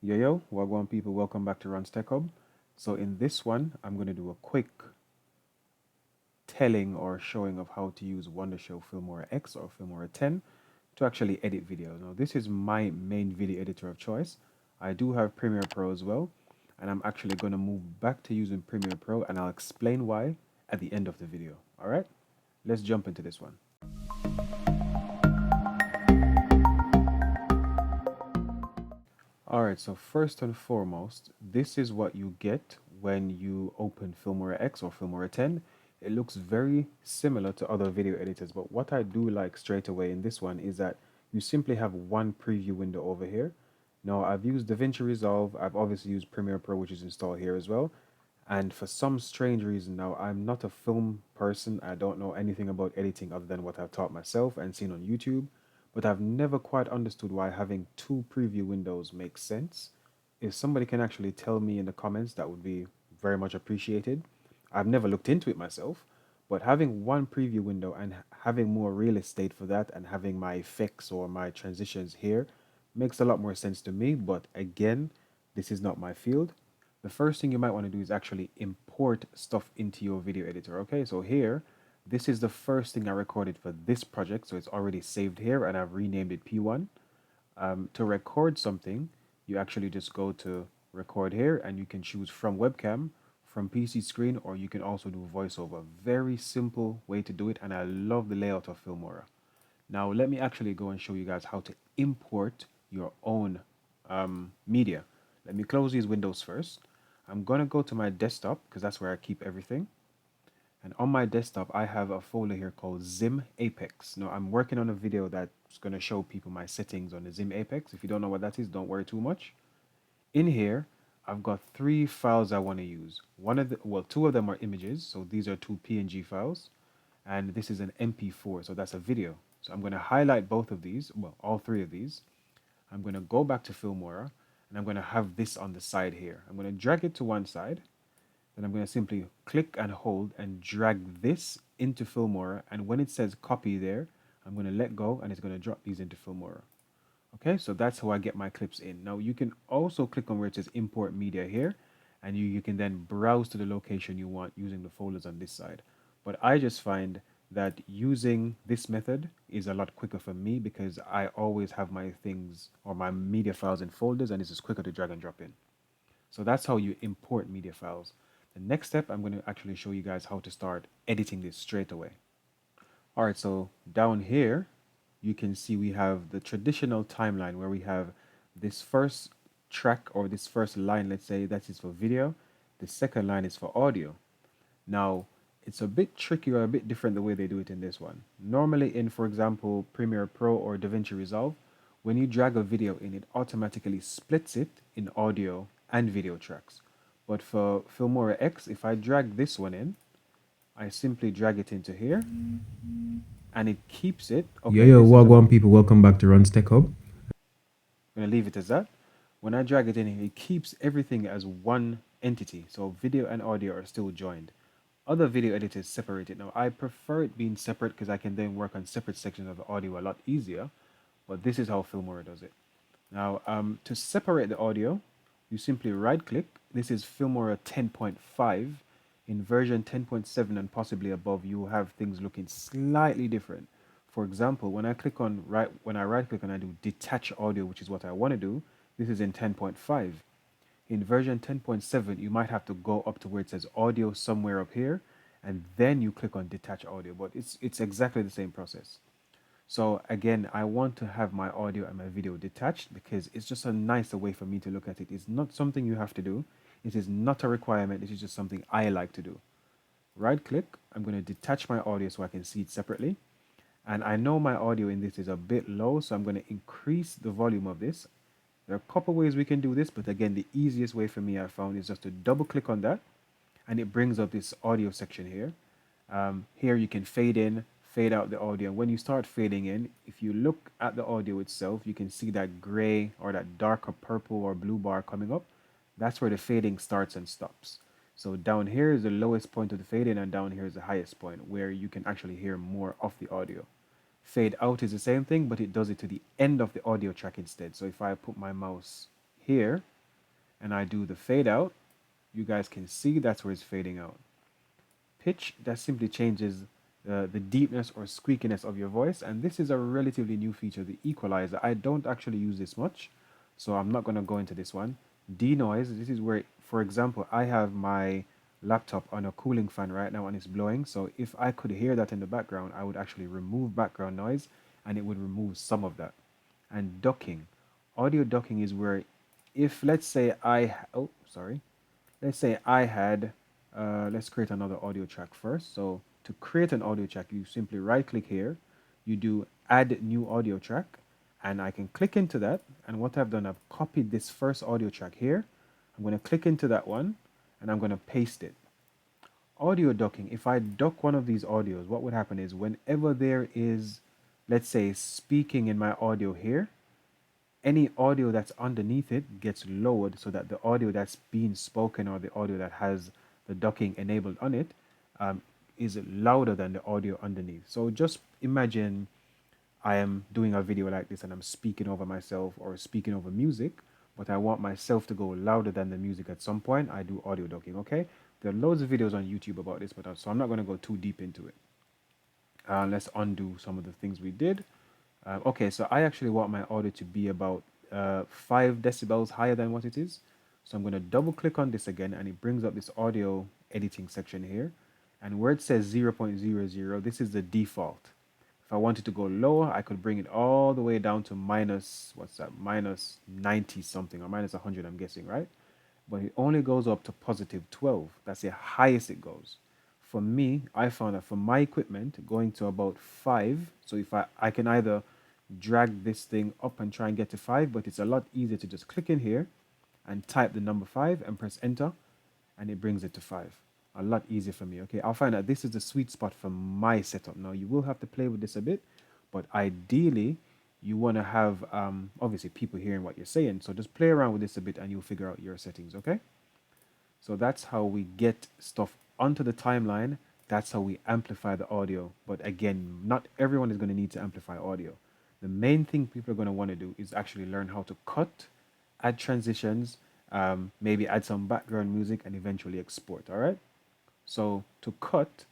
Yo, Wagwan people, welcome back to Run's Tech Hub. So in this one, I'm going to do a quick telling or showing of how to use Wondershow FIlmora X or FIlmora 10 to actually edit video. Now this is my main video editor of choice. I do have Premiere Pro as well, and I'm actually going to move back to using Premiere Pro, and I'll explain why at the end of the video. All right, let's jump into this one. All right, so first and foremost, this is what you get when you open FIlmora X or FIlmora 10. It looks very similar to other video editors, but what I do like straight away in this one is that you simply have one preview window over here. Now, I've used Davinci Resolve. I've obviously used Premiere Pro, which is installed here as well. And for some strange reason now, I'm not a film person. I don't know anything about editing other than what I've taught myself and seen on YouTube. But I've never quite understood why having two preview windows makes sense. If somebody can actually tell me in the comments, that would be very much appreciated. I've never looked into it myself, but having one preview window and having more real estate for that and having my effects or my transitions here makes a lot more sense to me. But again, this is not my field. The first thing you might want to do is actually import stuff into your video editor. Okay, so here, this is the first thing I recorded for this project. So it's already saved here and I've renamed it P1. To record something, you actually just go to record here and you can choose from webcam, from PC screen, or you can also do voiceover. Very simple way to do it, and I love the layout of Filmora. Now let me actually go and show you guys how to import your own media. Let me close these windows first. I'm gonna go to my desktop because that's where I keep everything. And on my desktop, I have a folder here called Zim Apex. Now, I'm working on a video that's going to show people my settings on the Zim Apex. If you don't know what that is, don't worry too much. In here, I've got three files I want to use. Two of them are images. So these are two PNG files. And this is an MP4. So that's a video. So I'm going to highlight both of these. Well, all three of these. I'm going to go back to Filmora. And I'm going to have this on the side here. I'm going to drag it to one side. Then I'm going to simply click and hold and drag this into Filmora. And when it says copy there, I'm going to let go and it's going to drop these into Filmora. Okay, so that's how I get my clips in. Now you can also click on where it says import media here, and you can then browse to the location you want using the folders on this side. But I just find that using this method is a lot quicker for me because I always have my things or my media files in folders, and this is quicker to drag and drop in. So that's how you import media files. The next step, I'm going to actually show you guys how to start editing this straight away. All right, so down here, you can see we have the traditional timeline where we have this first track or this first line, let's say that is for video. The second line is for audio. Now, it's a bit tricky or a bit different the way they do it in this one. Normally in, for example, Premiere Pro or Davinci Resolve, when you drag a video in, it automatically splits it in audio and video tracks. But for FIlmora X, if I drag this one in, I simply drag it into here and it keeps it. Okay, Yo, Wagwan people, welcome back to Run's Tech Hub. I'm going to leave it as that. When I drag it in here, it keeps everything as one entity. So video and audio are still joined. Other video editors separate it. Now, I prefer it being separate because I can then work on separate sections of the audio a lot easier. But this is how Filmora does it. Now, to separate the audio, you simply right click. This is Filmora 10.5. In version 10.7 and possibly above, you will have things looking slightly different. For example, when I right click and I do detach audio, which is what I want to do, this is in 10.5. In version 10.7, you might have to go up to where it says audio somewhere up here, and then you click on detach audio, but it's exactly the same process. So again, I want to have my audio and my video detached because it's just a nicer way for me to look at it. It's not something you have to do. It is not a requirement. It is just something I like to do. Right click, I'm going to detach my audio so I can see it separately. And I know my audio in this is a bit low, so I'm going to increase the volume of this. There are a couple ways we can do this, but again, the easiest way for me I found is just to double click on that and it brings up this audio section here. Here you can fade in, fade out the audio. When you start fading in, if you look at the audio itself, you can see that gray or that darker purple or blue bar coming up. That's where the fading starts and stops. So down here is the lowest point of the fade in and down here is the highest point where you can actually hear more of the audio. Fade out is the same thing, but it does it to the end of the audio track instead. So if I put my mouse here, and I do the fade out, you guys can see that's where it's fading out. Pitch, that simply changes the deepness or squeakiness of your voice, and this is a relatively new feature, the equalizer. I don't actually use this much, so I'm not going to go into this one. Denoise, this is where, for example, I have my laptop on a cooling fan right now and it's blowing, so if I could hear that in the background, I would actually remove background noise and it would remove some of that. And ducking, audio ducking is where, if let's say let's say I had, let's create another audio track first. So to create an audio track, you simply right click here, you do add new audio track, and I can click into that. And what I've done, I've copied this first audio track here. I'm going to click into that one and I'm going to paste it. Audio ducking, if I duck one of these audios, what would happen is whenever there is, let's say, speaking in my audio here, any audio that's underneath it gets lowered so that the audio that's being spoken or the audio that has the ducking enabled on it um, is louder than the audio underneath. So just imagine I am doing a video like this and I'm speaking over myself or speaking over music, but I want myself to go louder than the music at some point. I do audio ducking, okay? There are loads of videos on YouTube about this, but so I'm not going to go too deep into it. Let's undo some of the things we did. Okay, so I actually want my audio to be about 5 decibels higher than what it is. So I'm going to double click on this again and it brings up this audio editing section here. And where it says 0.00, this is the default. If I wanted to go lower, I could bring it all the way down to minus, what's that, minus 90 something or minus 100, I'm guessing, right? But it only goes up to positive 12. That's the highest it goes. For me, I found that for my equipment, going to about 5, so if I can either drag this thing up and try and get to 5, but it's a lot easier to just click in here and type the number 5 and press enter, and it brings it to 5. A lot easier for me, okay? I'll find that this is the sweet spot for my setup. Now, you will have to play with this a bit, but ideally, you want to have, obviously, people hearing what you're saying. So just play around with this a bit and you'll figure out your settings, okay? So that's how we get stuff onto the timeline. That's how we amplify the audio. But again, not everyone is going to need to amplify audio. The main thing people are going to want to do is actually learn how to cut, add transitions, maybe add some background music, and eventually export, all right? So to cut,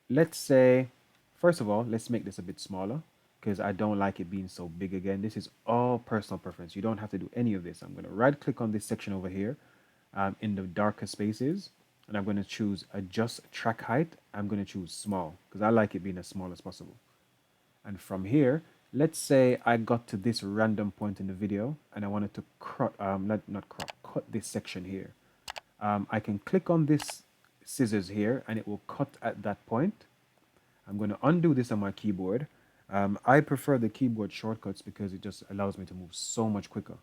let's say, first of all, let's make this a bit smaller because I don't like it being so big again. This is all personal preference. You don't have to do any of this. I'm going to right click on this section over here in the darker spaces, and I'm going to choose adjust track height. I'm going to choose small because I like it being as small as possible. And from here, let's say I got to this random point in the video and I wanted to cut this section here. I can click on this scissors here and it will cut at that point. I'm going to undo this on my keyboard. I prefer the keyboard shortcuts because it just allows me to move so much quicker.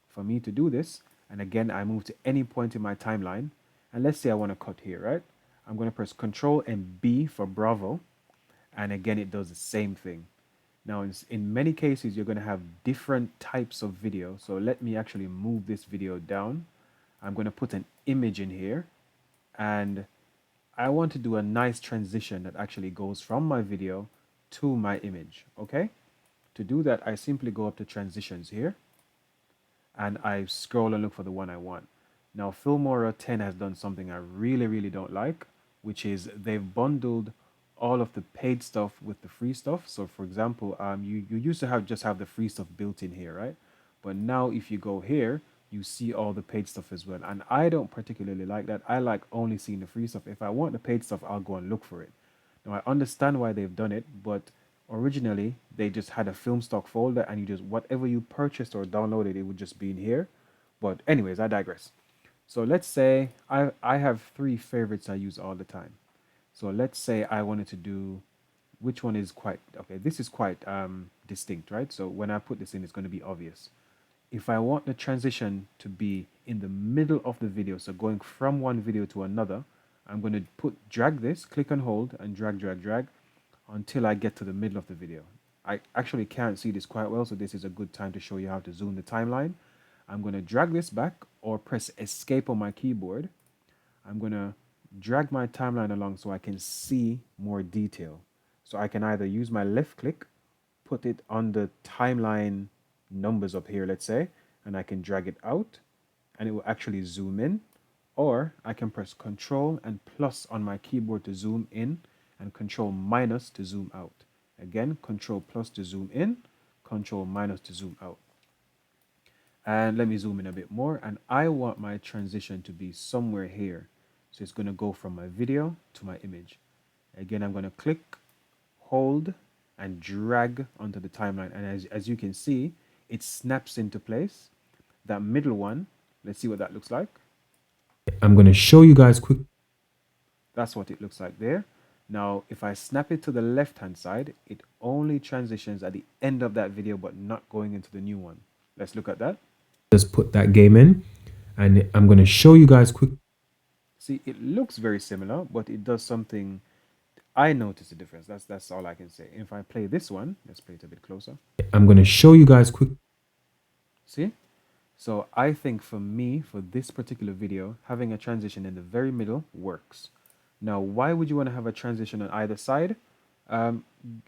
For me to do this, and again, I move to any point in my timeline, and let's say I want to cut here, right? I'm going to press Control and B for Bravo, and again, it does the same thing. Now, in many cases, you're going to have different types of video. So let me actually move this video down. I'm going to put an image in here, and I want to do a nice transition that actually goes from my video to my image, okay? To do that, I simply go up to transitions here and I scroll and look for the one I want. Now, FIlmora 10 has done something I really, really don't like, which is they've bundled all of the paid stuff with the free stuff. So for example, you used to just have the free stuff built in here, right? But now if you go here, you see all the paid stuff as well. And I don't particularly like that. I like only seeing the free stuff. If I want the paid stuff, I'll go and look for it. Now I understand why they've done it, but originally they just had a film stock folder and you just, whatever you purchased or downloaded, it would just be in here. But anyways, I digress. So let's say I have 3 favorites I use all the time. So let's say I wanted to do, which one is quite, okay, this is quite distinct, right? So when I put this in, it's going to be obvious. If I want the transition to be in the middle of the video, so going from one video to another, I'm going to drag this, click and hold, and drag, drag, drag, until I get to the middle of the video. I actually can't see this quite well, so this is a good time to show you how to zoom the timeline. I'm going to drag this back or press escape on my keyboard. I'm going to drag my timeline along so I can see more detail. So I can either use my left click, put it on the timeline numbers up here, let's say, and I can drag it out. and it will actually zoom in, or I can press Control and plus on my keyboard to zoom in and Control minus to zoom out. Again, Control plus to zoom in, Control minus to zoom out. And let me zoom in a bit more, and I want my transition to be somewhere here. So it's going to go from my video to my image. Again, I'm going to click, hold, and drag onto the timeline. And as you can see, it snaps into place. That middle one, let's see what that looks like. I'm going to show you guys quick. That's what it looks like there. Now, if I snap it to the left-hand side, it only transitions at the end of that video, but not going into the new one. Let's look at that. Just put that game in, and I'm going to show you guys quick. See, it looks very similar, but it does something. I notice a difference. That's all I can say. If I play this one, let's play it a bit closer. I'm going to show you guys quick. See? So I think for me, for this particular video, having a transition in the very middle works. Now, why would you want to have a transition on either side?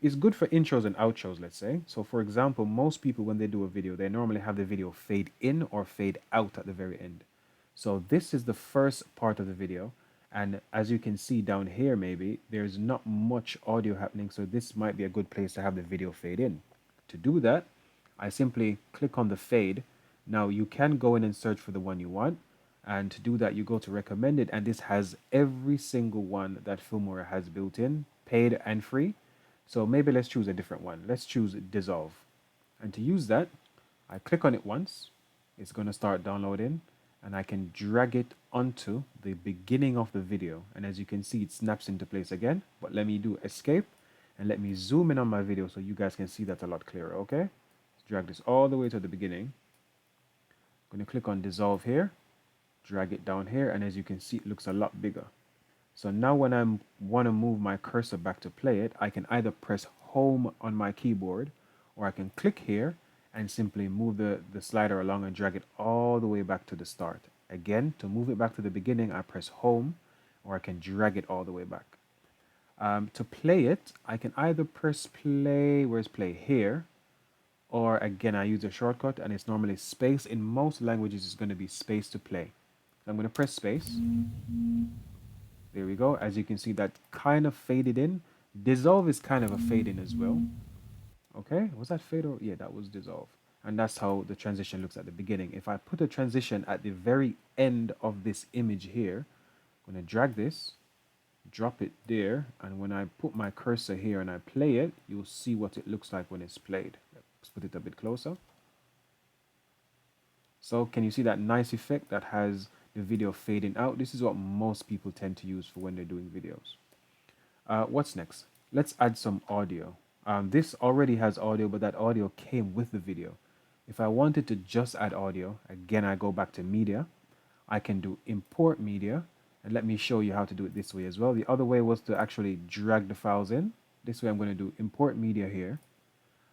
It's good for intros and outros, let's say. So for example, most people, when they do a video, they normally have the video fade in or fade out at the very end. So this is the first part of the video. And as you can see down here, maybe there's not much audio happening. So this might be a good place to have the video fade in. To do that, I simply click on the fade. Now you can go in and search for the one you want. And to do that, you go to recommended, and this has every single one that FIlmora has built in, paid and free. So maybe let's choose a different one. Let's choose Dissolve. And to use that, I click on it once. It's going to start downloading, and I can drag it onto the beginning of the video. And as you can see, it snaps into place again. But let me do escape, and let me zoom in on my video so you guys can see that a lot clearer, okay? Let's drag this all the way to the beginning. I'm going to click on Dissolve here. Drag it down here, and as you can see, it looks a lot bigger. So now when I want to move my cursor back to play it, I can either press home on my keyboard, or I can click here and simply move the slider along and drag it all the way back to the start. Again, to move it back to the beginning, I press home, or I can drag it all the way back. To play it, I can either press play, where's play here, or again, I use a shortcut, and it's normally space. In most languages, it's going to be space to play. I'm going to press space. There we go. As you can see, that kind of faded in. Dissolve is kind of a fade in as well. Okay, was that fade or? Yeah, that was dissolve. And that's how the transition looks at the beginning. If I put a transition at the very end of this image here, I'm going to drag this, drop it there, and when I put my cursor here and I play it, you'll see what it looks like when it's played. Let's put it a bit closer. So can you see that nice effect that has the video fading out? This is what most people tend to use for when they're doing videos. What's next? Let's add some audio. This already has audio, but that audio came with the video. If I wanted to just add audio, again, I go back to media. I can do import media, and let me show you how to do it this way as well. The other way was to actually drag the files in. This way I'm going to do import media here.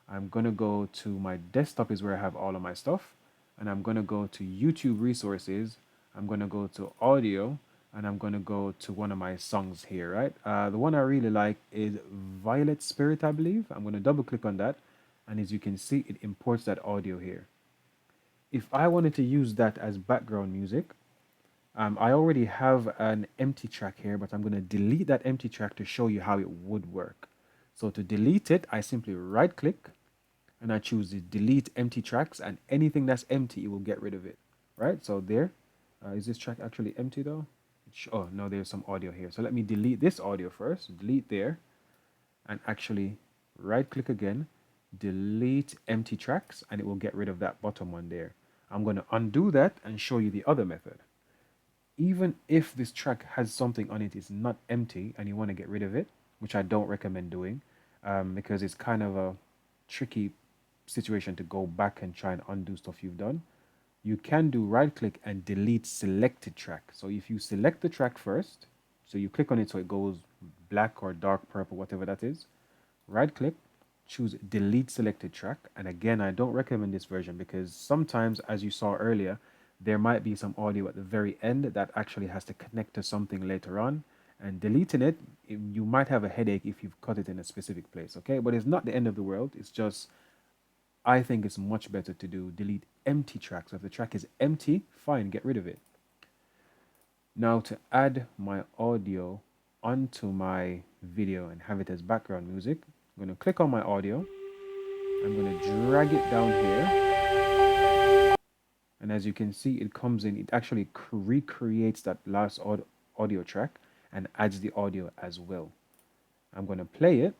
I'm going to go to my desktop is where I have all of my stuff. And I'm going to go to YouTube resources. I'm going to go to audio, and I'm going to go to one of my songs here, right? The one I really like is Violet Spirit, I believe. I'm going to double click on that. And as you can see, it imports that audio here. If I wanted to use that as background music, I already have an empty track here, but I'm going to delete that empty track to show you how it would work. So to delete it, I simply right click, and I choose the delete empty tracks, and anything that's empty, it will get rid of it, right? So there, is this track actually empty though? Oh, no, there's some audio here. So let me delete this audio first, delete there, and actually right click again, delete empty tracks, and it will get rid of that bottom one there. I'm going to undo that and show you the other method. Even if this track has something on it, it's not empty, and you want to get rid of it, which I don't recommend doing, because it's kind of a tricky situation to go back and try and undo stuff you've done. You can do right click and delete selected track. So if you select the track first, so you click on it so it goes black or dark purple, whatever that is, right click, choose delete selected track. And again, I don't recommend this version because sometimes, as you saw earlier, there might be some audio at the very end that actually has to connect to something later on, and deleting it, you might have a headache if you've cut it in a specific place, okay? But it's not the end of the world. It's just, I think it's much better to do delete empty track. So if the track is empty, fine, get rid of it. Now to add my audio onto my video and have it as background music, I'm going to click on my audio. I'm going to drag it down here. And as you can see, it comes in, it actually recreates that last audio track and adds the audio as well. I'm going to play it.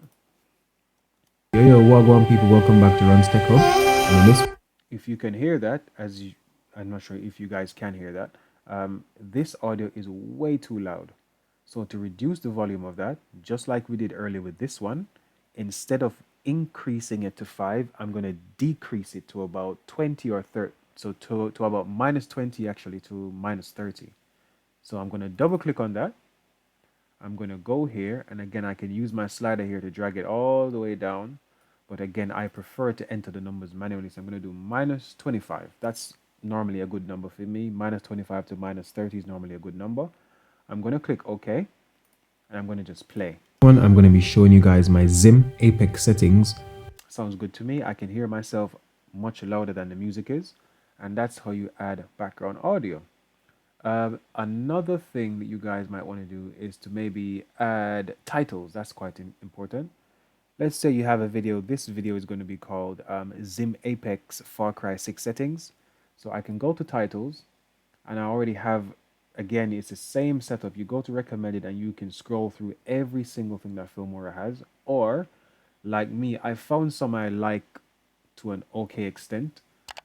Yo, Wagwan people, welcome back to Run's Tech Hub. If you can hear that, I'm not sure if you guys can hear that, this audio is way too loud. So to reduce the volume of that, just like we did earlier with this one, instead of increasing it to 5, I'm going to decrease it to about 20 or 30. So to about minus 20 actually to minus 30. So I'm going to double click on that. I'm going to go here, and again, I can use my slider here to drag it all the way down. But again, I prefer to enter the numbers manually. So I'm going to do minus 25. That's normally a good number for me. Minus 25 to minus 30 is normally a good number. I'm going to click OK, and I'm going to just play. I'm going to be showing you guys my Zim Apex settings. Sounds good to me. I can hear myself much louder than the music is. And that's how you add background audio. Another thing that you guys might want to do is to maybe add titles. That's quite important. Let's say you have a video. This video is going to be called Zim Apex Far Cry 6 settings. So I can go to titles, and I already have, again, it's the same setup. You go to recommended and you can scroll through every single thing that FIlmora has. Or, like me, I found some I like to an okay extent.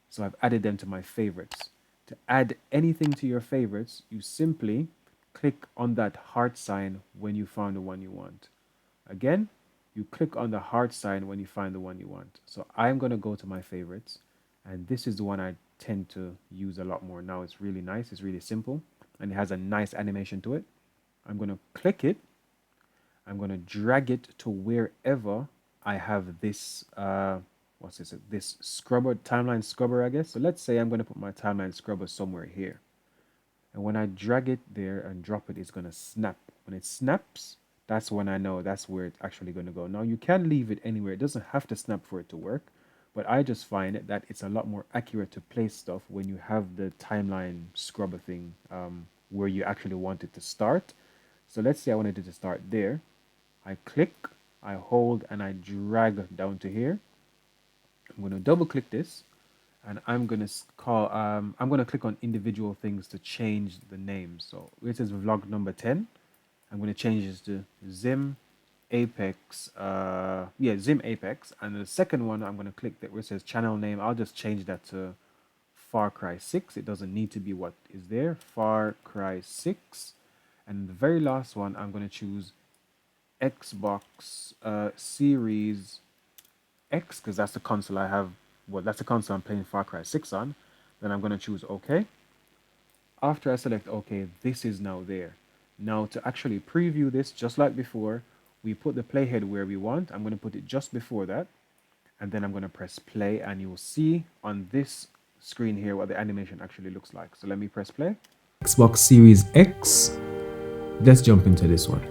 So I've added them to my favorites. To add anything to your favorites, you simply click on that heart sign when you found the one you want. Again, you click on the heart sign when you find the one you want. So I'm going to go to my favorites, and this is the one I tend to use a lot more now. It's really nice, it's really simple, and it has a nice animation to it. I'm going to click it. I'm going to drag it to wherever I have this what's this? This scrubber, timeline scrubber, I guess. So let's say I'm going to put my timeline scrubber somewhere here. And when I drag it there and drop it, it's going to snap. When it snaps, that's when I know that's where it's actually going to go. Now, you can leave it anywhere. It doesn't have to snap for it to work. But I just find that it's a lot more accurate to place stuff when you have the timeline scrubber thing where you actually want it to start. So let's say I wanted it to start there. I click, I hold, and I drag down to here. I'm going to double click this, and I'm going to click on individual things to change the name. So this is vlog number 10. I'm going to change this to Zim Apex. Zim Apex. And the second one, I'm going to click that where it says channel name. I'll just change that to Far Cry 6. It doesn't need to be what is there. Far Cry 6. And the very last one, I'm going to choose Xbox Series X, because that's the console I have. Well, that's the console I'm playing Far Cry 6 on. Then I'm going to choose OK. After I select OK, this is now there. Now to actually preview this, just like before, we put the playhead where we want. I'm going to put it just before that. And then I'm going to press play, and you'll see on this screen here what the animation actually looks like. So let me press play. Xbox Series X. Let's jump into this one.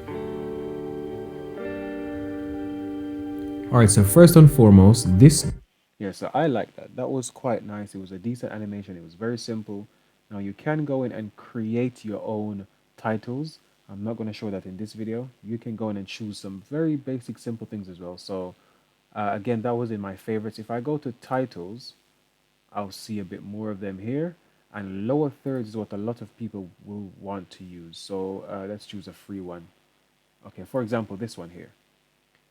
Alright, so first and foremost, this... Yeah, so I like that. That was quite nice. It was a decent animation. It was very simple. Now you can go in and create your own titles. I'm not going to show that in this video. You can go in and choose some very basic, simple things as well. So again, that was in my favorites. If I go to titles, I'll see a bit more of them here. And lower thirds is what a lot of people will want to use. So let's choose a free one. Okay, for example, this one here.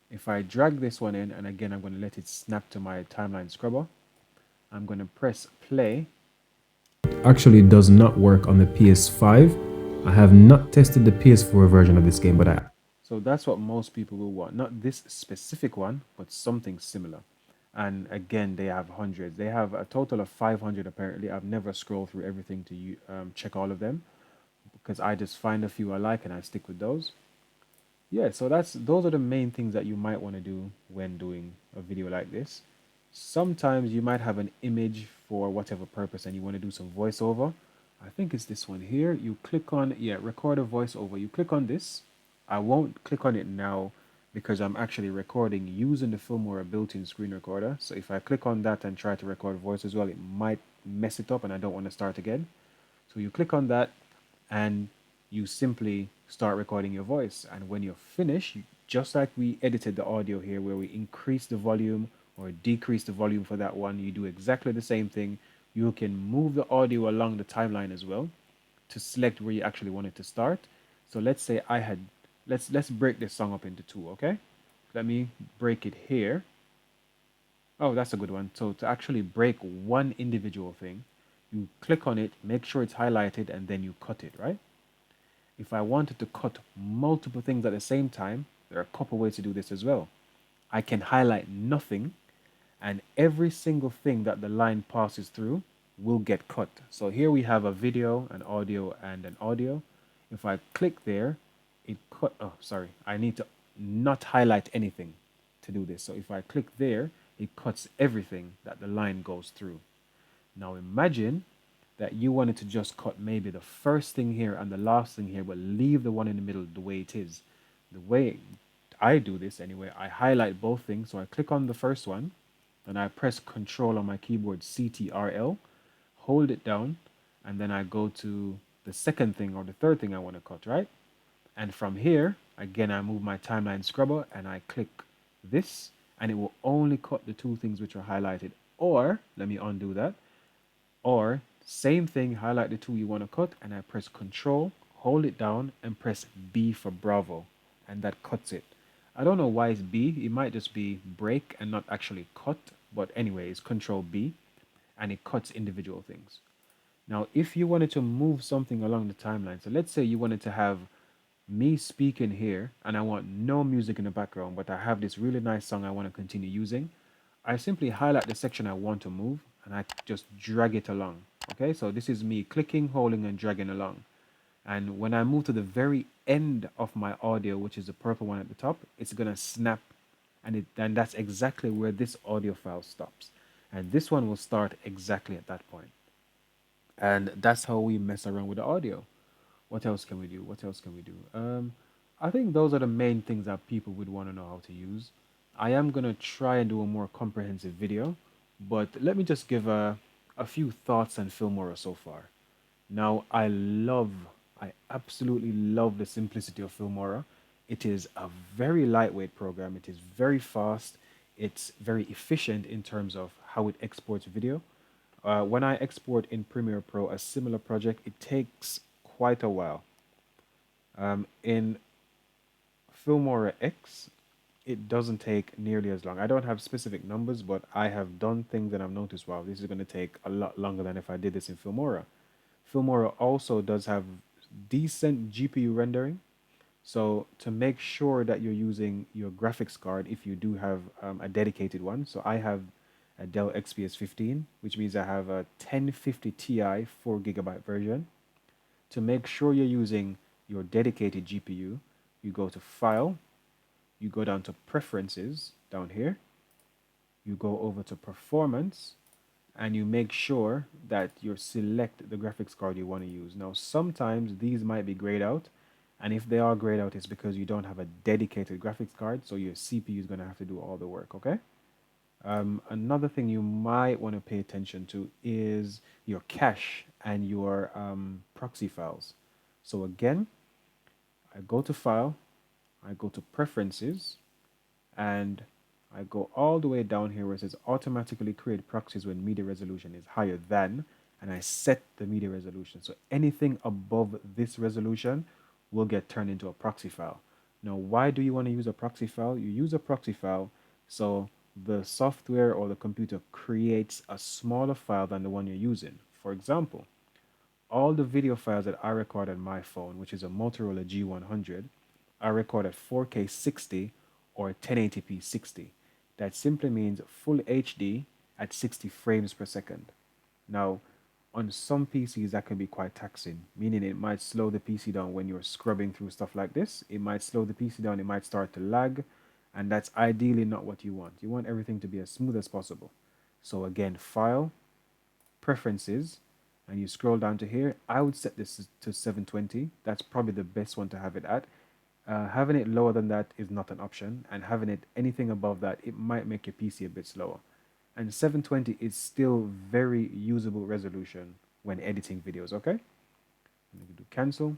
If I drag this one in, and again, I'm going to let it snap to my timeline scrubber, I'm going to press play. Actually does not work on the PS5. I have not tested the PS4 version of this game, but So that's what most people will want. Not this specific one, but something similar. And again, they have hundreds. They have a total of 500 apparently. I've never scrolled through everything to check all of them, because I just find a few I like and I stick with those. Yeah, so those are the main things that you might want to do when doing a video like this. Sometimes you might have an image for whatever purpose and you want to do some voiceover. I think it's this one here. You click on, record a voiceover. You click on this. I won't click on it now because I'm actually recording using the FIlmora built-in screen recorder. So if I click on that and try to record voice as well, it might mess it up and I don't want to start again. So you click on that and you simply start recording your voice. And when you're finished, just like we edited the audio here, where we increase the volume or decrease the volume for that one, you do exactly the same thing. You can move the audio along the timeline as well to select where you actually want it to start. So let's say I had, let's break this song up into two, okay? Let me break it here. Oh, that's a good one. So to actually break one individual thing, you click on it, make sure it's highlighted, and then you cut it, right? If I wanted to cut multiple things at the same time, there are a couple ways to do this as well. I can highlight nothing, and every single thing that the line passes through will get cut. So here we have a video, an audio, and an audio. If I click there, it cut. Oh, sorry. I need to not highlight anything to do this. So if I click there, it cuts everything that the line goes through. Now imagine that you wanted to just cut maybe the first thing here and the last thing here, but leave the one in the middle the way it is. The way I do this anyway, I highlight both things. So I click on the first one, then I press Control on my keyboard, CTRL, hold it down, and then I go to the second thing or the third thing I want to cut, right? And from here, again, I move my timeline scrubber and I click this, and it will only cut the two things which are highlighted. Or, let me undo that. Or, same thing, highlight the two you want to cut, and I press Control, hold it down, and press B for Bravo, and that cuts it. I don't know why it's B. It might just be break and not actually cut, but anyway, it's Control B, and it cuts individual things. Now, if you wanted to move something along the timeline, so let's say you wanted to have me speaking here and I want no music in the background, but I have this really nice song I want to continue using, I simply highlight the section I want to move and I just drag it along. Okay, so this is me clicking, holding, and dragging along. And when I move to the very end of my audio, which is the purple one at the top, it's gonna snap, and that's exactly where this audio file stops. And this one will start exactly at that point. And that's how we mess around with the audio. What else can we do? What else can we do? I think those are the main things that people would want to know how to use. I am gonna try and do a more comprehensive video, but let me just give a few thoughts on Filmora so far. Now, I absolutely love the simplicity of Filmora. It is a very lightweight program. It is very fast. It's very efficient in terms of how it exports video. When I export in Premiere Pro a similar project, it takes quite a while. In Filmora X, it doesn't take nearly as long. I don't have specific numbers, but I have done things and I've noticed, wow, this is going to take a lot longer than if I did this in Filmora. Filmora also does have decent GPU rendering. So to make sure that you're using your graphics card, if you do have a dedicated one, so I have a Dell XPS 15, which means I have a 1050 Ti 4 GB version. To make sure you're using your dedicated GPU, you go to File, you go down to Preferences down here, you go over to Performance, and you make sure that you select the graphics card you want to use. Now, sometimes these might be grayed out, and if they are grayed out, it's because you don't have a dedicated graphics card, so your CPU is going to have to do all the work, okay? Another thing you might want to pay attention to is your cache and your proxy files. So again, I go to File, I go to Preferences, and I go all the way down here where it says automatically create proxies when media resolution is higher than, and I set the media resolution. So anything above this resolution will get turned into a proxy file. Now, why do you want to use a proxy file? You use a proxy file so the software or the computer creates a smaller file than the one you're using. For example, all the video files that I record on my phone, which is a Motorola G100, I record at 4K 60 or 1080p 60. That simply means full HD at 60 frames per second. Now, on some PCs, that can be quite taxing, meaning it might slow the PC down when you're scrubbing through stuff like this. It might slow the PC down, it might start to lag, and that's ideally not what you want. You want everything to be as smooth as possible. So again, File, Preferences, and you scroll down to here. I would set this to 720. That's probably the best one to have it at. Having it lower than that is not an option, and having it anything above that, it might make your PC a bit slower. and 720 is still very usable resolution when editing videos, okay? Let me do cancel.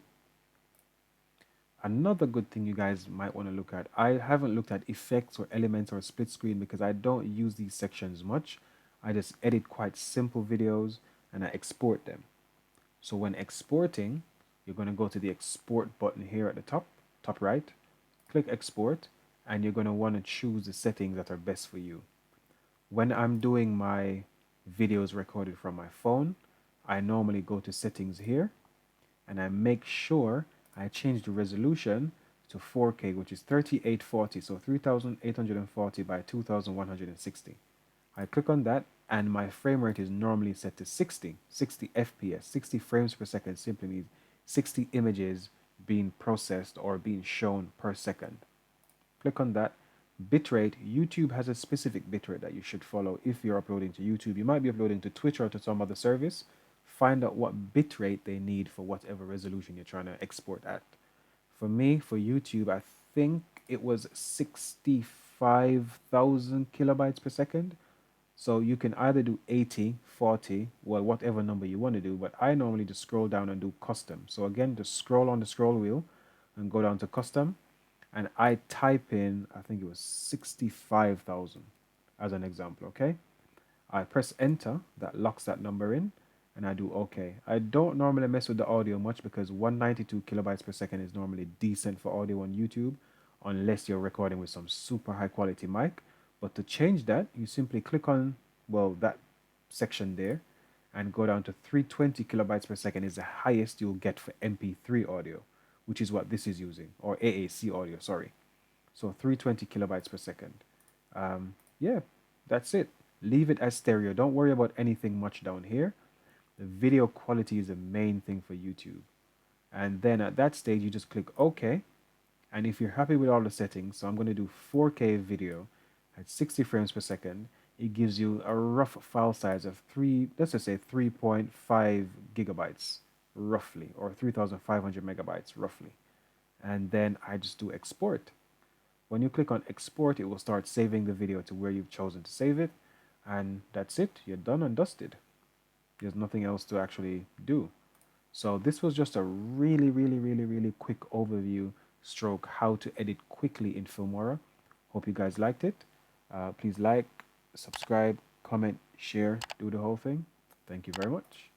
Another good thing you guys might want to look at, I haven't looked at effects or elements or split screen because I don't use these sections much. I just edit quite simple videos and I export them. So when exporting, you're going to go to the export button here at the top right, click export, and you're going to want to choose the settings that are best for you. When I'm doing my videos recorded from my phone, I normally go to settings here and I make sure I change the resolution to 4K, which is 3840, so 3840 by 2160. I click on that and my frame rate is normally set to 60 FPS. 60 frames per second simply means 60 images being processed or being shown per second. Click on that. Bitrate, YouTube has a specific bitrate that you should follow if you're uploading to YouTube. You might be uploading to Twitch or to some other service. Find out what bitrate they need for whatever resolution you're trying to export at. For me, for YouTube, I think it was 65,000 kilobytes per second. So you can either do 80, 40, well, whatever number you want to do, but I normally just scroll down and do custom. So again, just scroll on the scroll wheel and go down to custom. And I type in, I think it was 65,000 as an example, okay? I press enter, that locks that number in, and I do okay. I don't normally mess with the audio much because 192 kilobytes per second is normally decent for audio on YouTube, unless you're recording with some super high quality mic. But to change that, you simply click on, well, that section there and go down to 320 kilobytes per second is the highest you'll get for MP3 audio, which is what this is using, or AAC audio, sorry. So 320 kilobytes per second. Yeah, that's it. Leave it as stereo. Don't worry about anything much down here. The video quality is the main thing for YouTube. And then at that stage, you just click OK. And if you're happy with all the settings, so I'm going to do 4K video at 60 frames per second, it gives you a rough file size of let's just say 3.5 gigabytes, roughly, or 3,500 megabytes, roughly. And then I just do export. When you click on export, it will start saving the video to where you've chosen to save it. And that's it. You're done and dusted. There's nothing else to actually do. So this was just a really quick overview stroke how to edit quickly in Filmora. Hope you guys liked it. Please like, subscribe, comment, share, do the whole thing. Thank you very much.